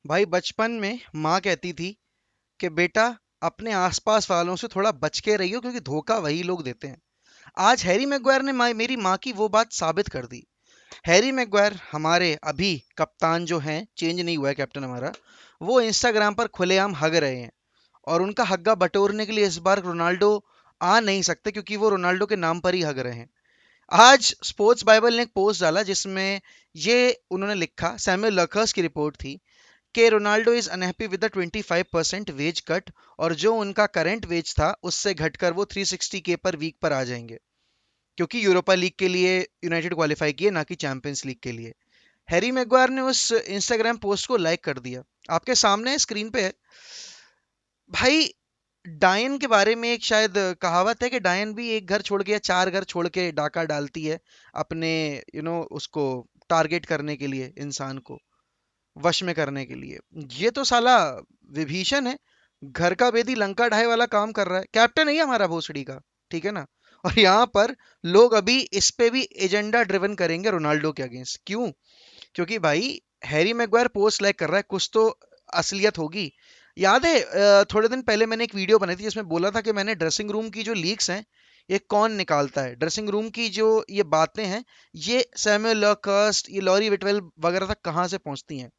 भाई बचपन में माँ कहती थी कि बेटा अपने आसपास वालों से थोड़ा बच के रहियो क्योंकि धोखा वही लोग देते हैं। आज हैरी मैग्वायर ने मेरी माँ की वो बात साबित कर दी। हैरी मैग्वायर हमारे अभी कप्तान जो हैं, चेंज नहीं हुआ है कैप्टन हमारा, वो इंस्टाग्राम पर खुलेआम हग रहे हैं। और उनका हग्गा बटोरने के लिए इस बार रोनाल्डो आ नहीं सकते क्योंकि वो रोनाल्डो के नाम पर ही हग रहे हैं। आज स्पोर्ट्स बाइबल ने एक पोस्ट डाला जिसमें ये उन्होंने लिखा, सैमुअल लकर्स की रिपोर्ट थी कि Ronaldo is unhappy with the 25% wage cut, और जो उनका करंट वेज था उससे घटकर वो 360 के पर वीक पर आ जाएंगे क्योंकि यूरोपा लीग के लिए यूनाइटेड क्वालिफाई किए, ना कि चैंपियंस लीग के लिए। हैरी मैग्वायर ने उस इंस्टाग्राम पोस्ट को लाइक कर दिया। आपके सामने स्क्रीन पे है भाई। डायन के बारे में एक शायद कहावत है कि डायन भी एक घर छोड़ के या चार घर छोड़ के डाका डालती है अपने उसको टारगेट करने के लिए, इंसान को वश में करने के लिए। ये तो साला विभीषण है, घर का बेदी लंका ढाई वाला काम कर रहा है। कैप्टन है ये हमारा भोसड़ी का, ठीक है ना। और यहाँ पर लोग अभी इस पे भी एजेंडा ड्रिवन करेंगे रोनाल्डो के अगेंस्ट। क्यों? क्योंकि भाई हैरी मैग्वायर पोस्ट लाइक कर रहा है, कुछ तो असलियत होगी। याद है थोड़े दिन पहले मैंने एक वीडियो बनाई थी जिसमें बोला था कि मैंने ड्रेसिंग रूम की जो लीक्स हैं, ये कौन निकालता है, ड्रेसिंग रूम की जो ये बातें हैं, ये सैमुअल लॉकर्स्ट, ये लॉरी विटवेल वगैरह तक कहाँ से पहुंचती हैं।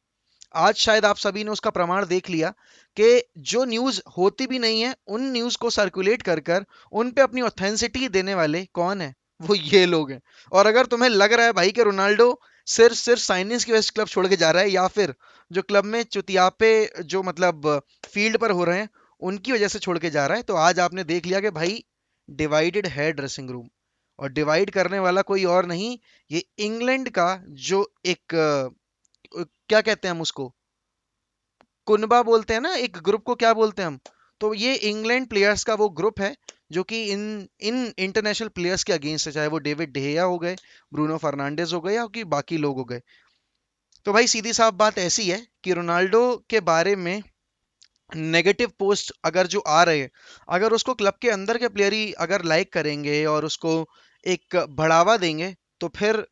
आज शायद आप सभी ने उसका प्रमाण देख लिया कि जो न्यूज़ होती भी नहीं है उन न्यूज़ को सर्कुलेट कर कर उन पे अपनी ऑथेंसिटी देने वाले कौन है, वो ये लोग हैं। और अगर तुम्हें लग रहा है भाई कि रोनाल्डो सिर्फ सिर्फ साइनिंग की वजह से क्लब छोड़ के जा रहा है, या फिर जो क्लब में चुतियापे जो मतलब फील्ड पर हो रहे हैं उनकी वजह से छोड़ के जा रहा है, तो आज आपने देख लिया कि भाई डिवाइडेड है ड्रेसिंग रूम। और डिवाइड करने वाला कोई और नहीं, ये इंग्लैंड का जो एक क्या कहते हैं हम उसको, कुनबा बोलते हैं ना, एक ग्रुप को क्या बोलते हैं हम, तो ये इंग्लैंड प्लेयर्स का वो ग्रुप है जो कि इन इन इंटरनेशनल प्लेयर्स के अगेंस्ट है, चाहे वो डेविड डेहिया हो गए, ब्रूनो फर्नांडिस हो गए, या कि बाकी लोग हो गए। तो भाई सीधी साफ बात ऐसी है कि रोनाल्डो के बारे में नेगेटिव पोस्ट अगर जो आ रहे हैं, अगर उसको क्लब के अंदर के प्लेयर ही अगर लाइक करेंगे और उसको एक बढ़ावा देंगे, तो फिर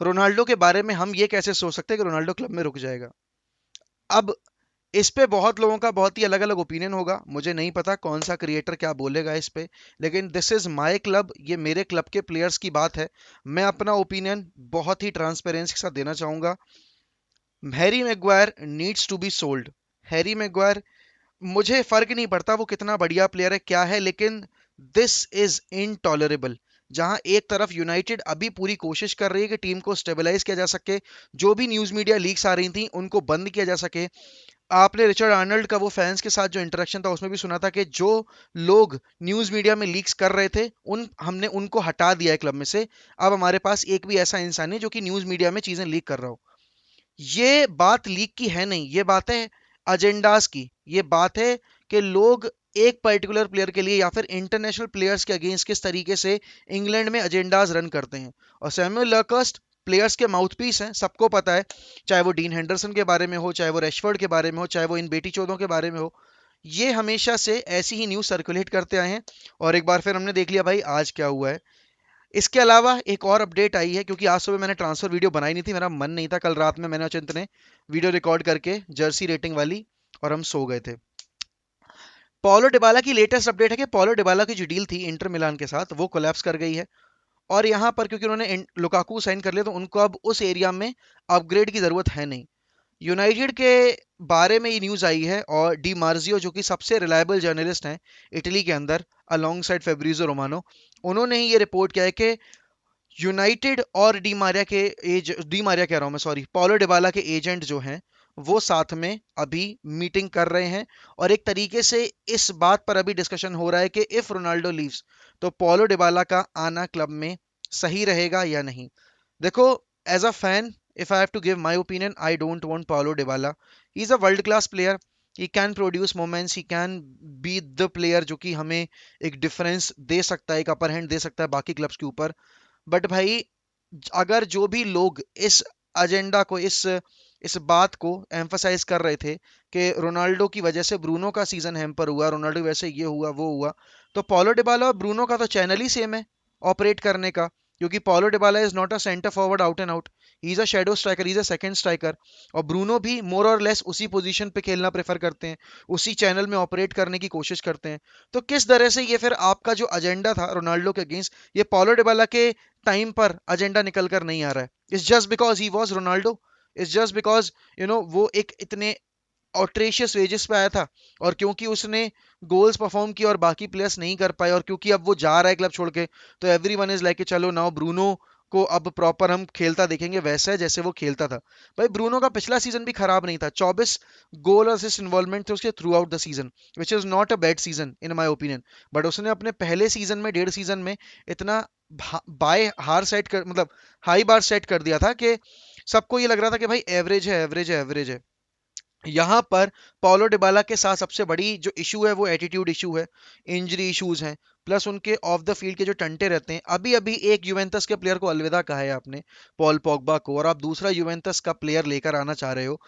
रोनाल्डो के बारे में हम ये कैसे सोच सकते हैं कि रोनाल्डो क्लब में रुक जाएगा। अब इस पे बहुत लोगों का बहुत ही अलग अलग ओपिनियन होगा, मुझे नहीं पता कौन सा क्रिएटर क्या बोलेगा इस पे, लेकिन दिस इज माय क्लब, ये मेरे क्लब के प्लेयर्स की बात है। मैं अपना ओपिनियन बहुत ही ट्रांसपेरेंसी के साथ देना चाहूंगा। Harry Maguire needs to be sold. Harry Maguire, मुझे फर्क नहीं पड़ता वो कितना बढ़िया प्लेयर है क्या है, लेकिन दिस इज इनटॉलरेबल। जहां एक तरफ यूनाइटेड अभी पूरी कोशिश कर रही है कि टीम को स्टेबलाइज किया जा सके, जो भी न्यूज मीडिया लीक्स आ रही थी उनको बंद किया जा सके। आपने रिचर्ड आर्नल्ड का वो फैंस के साथ जो इंटरेक्शन था उसमें भी सुना था कि जो लोग न्यूज मीडिया में लीक्स कर रहे थे उन हमने उनको हटा दिया है क्लब में से। अब हमारे पास एक भी ऐसा इंसान नहीं जो कि न्यूज मीडिया में चीजें लीक कर रहा हो। ये बात लीक की है नहीं, ये बात है एजेंडास की। ये बात है कि लोग एक पर्टिकुलर प्लेयर के लिए या फिर इंटरनेशनल प्लेयर्स के अगेंस्ट किस तरीके से इंग्लैंड में एजेंडाज रन करते हैं। और सैमुअल लर्कस्ट प्लेयर्स के माउथपीस हैं, सबको पता है। चाहे वो डीन हेंडरसन के बारे में हो, चाहे वो रेशफोर्ड के बारे में हो, चाहे वो इन बेटी चौधों के बारे में हो, ये हमेशा से ऐसी ही न्यूज़ सर्कुलेट करते आए हैं। और एक बार फिर हमने देख लिया भाई आज क्या हुआ है। इसके अलावा एक और अपडेट आई है, क्योंकि आज सुबह मैंने ट्रांसफर वीडियो बनाई नहीं थी, मेरा मन नहीं था। कल रात में मैंने और चिंत ने वीडियो रिकॉर्ड करके जर्सी रेटिंग वाली, और हम सो गए थे। पॉलो डिबाला की लेटेस्ट अपडेट है कि पॉलो डिबाला की जो डील थी इंटर मिलान के साथ वो कोलैप्स कर गई है। और यहाँ पर क्योंकि उन्होंने लुकाकू साइन कर लिया, तो उनको अब उस एरिया में अपग्रेड की जरूरत है नहीं। यूनाइटेड के बारे में ये न्यूज़ आई है, और डी मार्जियो जो कि सबसे रिलायबल जर्नलिस्ट हैं इटली के अंदर, अलोंग साइड फेब्रिजो रोमानो, उन्होंने ही ये रिपोर्ट किया है कि यूनाइटेड और डी मारिया कह रहा हूं मैं, सॉरी, पॉलो डिबाला के एजेंट जो हैं वो साथ में अभी मीटिंग कर रहे हैं। और एक तरीके से इस बात पर अभी डिस्कशन हो रहा है कि इफ रोनाल्डो लीव्स तो पॉलो डिबाला का आना क्लब में सही रहेगा या नहीं। देखो, as a fan, if I have to give my opinion, I don't want Paulo Dybala. He is a world class player, he can produce moments, he can be the player जो कि हमें एक डिफरेंस दे सकता है, एक upper hand दे सकता है बाकी क्लब्स के ऊपर। बट भाई, अगर जो भी लोग इस एजेंडा को, इस बात को एम्फसाइज कर रहे थे कि रोनाल्डो की वजह से ब्रूनो का सीजन हैम्पर हुआ, रोनाल्डो की वजह से ये हुआ वो हुआ, तो पॉलो डिबाला और ब्रूनो का तो चैनल ही सेम है ऑपरेट करने का। क्योंकि Paulo Dybala is not a centre forward out and out, he is a shadow striker, he is a second striker. और ब्रूनो भी मोर और लेस उसी पोजीशन पे खेलना प्रेफर करते हैं, उसी चैनल में ऑपरेट करने की कोशिश करते हैं। तो किस तरह से ये फिर आपका जो एजेंडा था रोनाल्डो के अगेंस्ट, ये paulo डिबाला के टाइम पर एजेंडा निकल कर नहीं आ रहा है? It's just because he was Ronaldo, it's just because वो एक इतने ऑट्रेशियस वेजेस पे आया था, और क्योंकि उसने गोल्स परफॉर्म किए और बाकी प्लेयर्स नहीं कर पाए, और क्योंकि अब वो जा रहा है क्लब छोड़ के, तो एवरीवन इज लाइक चलो नाउ ब्रूनो को अब प्रॉपर हम खेलता देखेंगे वैसा है जैसे वो खेलता था। भाई ब्रूनो का पिछला सीजन भी खराब नहीं था, 24 गोल और असिस्ट इन्वॉल्वमेंट थे उसके through out the season, which is not a bad season in my opinion. But उसने अपने पहले सीजन में, 1.5 सीजन में, इतना बाय हार सेट कर, मतलब हाई बार सेट कर दिया था कि सबको ये लग रहा था कि भाई एवरेज है, एवरेज है, एवरेज है। यहाँ पर paulo डिबाला के साथ सबसे बड़ी जो इशू है वो एटीट्यूड इशू है, इंजरी इश्यूज हैं, प्लस उनके ऑफ द फील्ड के जो टंटे रहते हैं। अभी अभी एक यूवेंटस के प्लेयर को अलविदा कहा है आपने, पॉल पोग्बा को, और आप दूसरा यूवेंटस का प्लेयर लेकर आना चाह रहे हो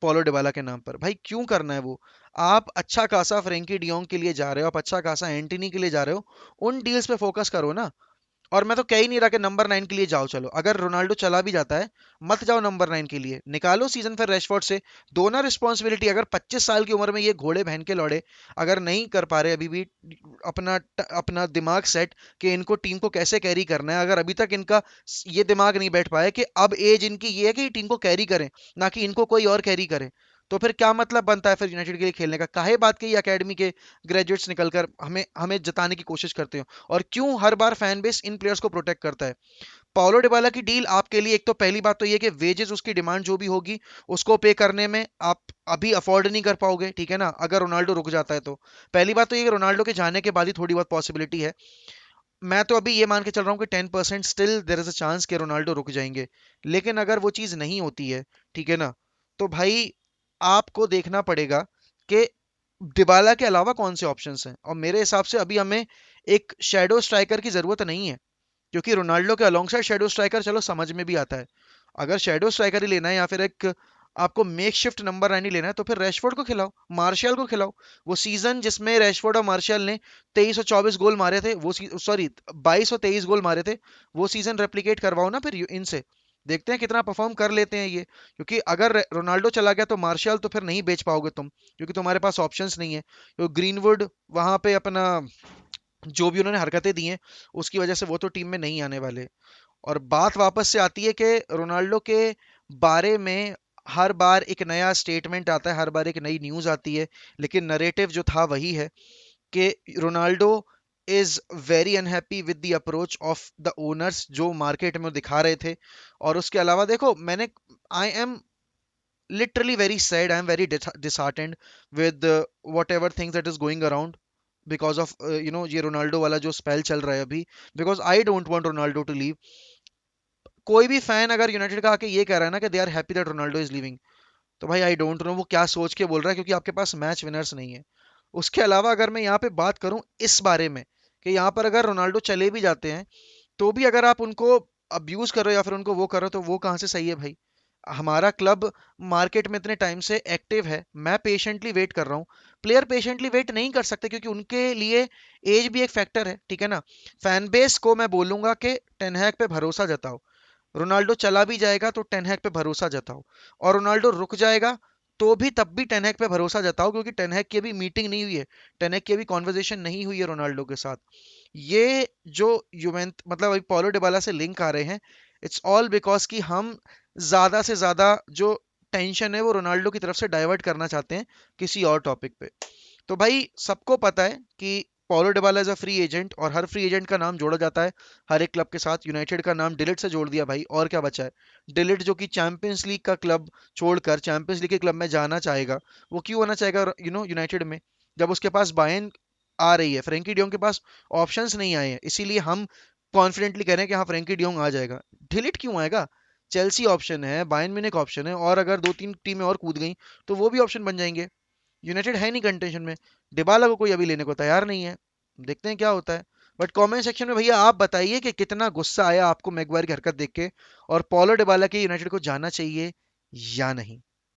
paulo डिबाला के नाम पर। भाई क्यों करना है वो? आप अच्छा खासा फ्रेंकी डियोंग के लिए जा रहे हो, आप अच्छा खासा एंटनी के लिए जा रहे हो, उन डील्स पे फोकस करो ना। और मैं तो कह ही नहीं रहा कि नंबर 9 के लिए जाओ, चलो अगर रोनाल्डो चला भी जाता है, मत जाओ नंबर 9 के लिए, निकालो सीजन फिर रेशफोर्ड से, दो ना रिस्पॉन्सिबिलिटी। अगर 25 साल की उम्र में ये घोड़े बहन के लौड़े अगर नहीं कर पा रहे अभी भी अपना दिमाग सेट कि इनको टीम को कैसे कैरी करना है, अगर अभी तक इनका ये दिमाग नहीं बैठ पाया कि अब एज इनकी ये है कि टीम को कैरी करें, ना कि इनको कोई और कैरी करे, तो फिर क्या मतलब बनता है फिर यूनाइटेड के लिए खेलने का? काहे बात के ये एकेडमी के ग्रेजुएट्स निकलकर हमें हमें जताने की कोशिश करते हो? और क्यों हर बार फैन बेस इन प्लेयर्स को प्रोटेक्ट करता है? paulo डिबाला की डील आपके लिए, एक तो पहली बात तो ये कि वेजेस उसकी डिमांड जो भी होगी उसको पे करने में आप अभी अफोर्ड नहीं कर पाओगे, ठीक है ना, अगर रोनाल्डो रुक जाता है तो। पहली बात तो ये कि रोनाल्डो के जाने के बाद ही थोड़ी बहुत पॉसिबिलिटी है। मैं तो अभी ये मान के चल रहा हूँ कि 10% still there is a chance कि रोनाल्डो रुक जाएंगे। लेकिन अगर वो चीज़ नहीं होती है, ठीक है ना, तो भाई आपको देखना पड़ेगा कि डिबाला के अलावा कौन से ऑप्शंस हैं। और मेरे हिसाब से अभी हमें एक शेडो स्ट्राइकर की जरूरत नहीं है, क्योंकि रोनाल्डो के अलोंगसाइड शेडो स्ट्राइकर चलो समझ में भी आता है। अगर शेडो स्ट्राइकर ही लेना है या फिर एक आपको मेक शिफ्ट नंबर 9 ही लेना है, तो फिर रैशफोर्ड को खिलाओ, मार्शियल को खिलाओ। वो सीजन जिसमें रैशफोर्ड और मार्शियल ने 23 और 24 गोल मारे थे, वो सॉरी 22 और 23 गोल मारे थे, वो सीजन रेप्लिकेट करवाओ ना फिर इनसे, देखते हैं कितना परफॉर्म कर लेते हैं ये। क्योंकि अगर रोनाल्डो चला गया तो मार्शियल तो फिर नहीं बेच पाओगे तुम, क्योंकि तुम्हारे पास ऑप्शंस नहीं है। तो ग्रीनवुड वहां पे अपना जो भी उन्होंने हरकतें दी हैं उसकी वजह से वो तो टीम में नहीं आने वाले। और बात वापस से आती है कि रोनाल्डो के बारे में हर बार एक नया स्टेटमेंट आता है, हर बार एक नई न्यूज़ आती है, लेकिन नरेटिव जो था वही है कि Ronaldo is very unhappy with the approach of the owners जो मार्केट में वो दिखा रहे थे। और उसके अलावा देखो, मैंने I am literally very sad, I am very disheartened with whatever things that is going around because of ये रोनाल्डो वाला जो स्पेल चल रहा है अभी, because I don't want Ronaldo to leave. कोई भी फैन अगर यूनाइटेड का आके ये कह रहा है ना कि they are happy that Ronaldo is leaving, तो भाई आई डोंट नो वो क्या सोच के बोल रहा है, क्योंकि आपके पास मैच विनर्स नहीं है। उसके अलावा अगर मैं यहाँ पे बात करूं इस बारे में कि यहाँ पर अगर रोनाल्डो चले भी जाते हैं, तो भी अगर आप उनको अब्यूज कर रहे हो या फिर उनको वो कर रहे हो, तो वो कहाँ से सही है भाई? हमारा क्लब मार्केट में इतने टाइम से एक्टिव है, मैं पेशेंटली वेट कर रहा हूँ, प्लेयर पेशेंटली वेट नहीं कर सकते, क्योंकि उनके लिए एज भी एक फैक्टर है, ठीक है ना। फैन बेस को मैं बोलूंगा कि टेनहैग पे भरोसा जताओ। रोनाल्डो चला भी जाएगा तो टेनहैग पे भरोसा जताओ, और रोनाल्डो रुक जाएगा तो भी तब भी टेनहैग पे भरोसा जताओ, क्योंकि टेनहैग की अभी मीटिंग नहीं हुई है, टेनहैग की अभी कॉन्वर्जेशन नहीं हुई है रोनाल्डो के साथ। ये जो मतलब अभी paulo डिबाला से लिंक आ रहे हैं, इट्स ऑल बिकॉज कि हम ज्यादा से ज्यादा जो टेंशन है वो रोनाल्डो की तरफ से डाइवर्ट करना चाहते हैं किसी और टॉपिक पे। तो भाई सबको पता है कि paulo Dybala is a free agent, और हर फ्री एजेंट का नाम जोड़ा जाता है हर एक क्लब के साथ। यूनाइटेड का नाम डिलिट से जोड़ दिया भाई, और क्या बचा है? डिलिट जो कि चैंपियंस लीग का क्लब छोड़कर चैंपियंस लीग के क्लब में जाना चाहेगा, वो क्यों आना चाहेगा यूनाइटेड में, जब उसके पास बायन आ रही है, फ्रेंकी डियोंग के पास ऑप्शंस नहीं आए हैं, इसीलिए हम कॉन्फिडेंटली कह रहे हैं कि हाँ फ्रेंकी डियोंग आ जाएगा। डिलीट क्यों आएगा? चेल्सी ऑप्शन है, बायर्न म्यूनिख ऑप्शन है, और अगर दो तीन टीमें और कूद गई तो वो भी ऑप्शन बन जाएंगे। यूनाइटेड है नहीं कंटेंशन में, डिबाला को कोई अभी लेने को तैयार नहीं है, देखते हैं क्या होता है। बट कमेंट सेक्शन में भैया आप बताइए कि कितना गुस्सा आया आपको मैगवायर की हरकत देख के, और paulo डिबाला के यूनाइटेड को जाना चाहिए या नहीं।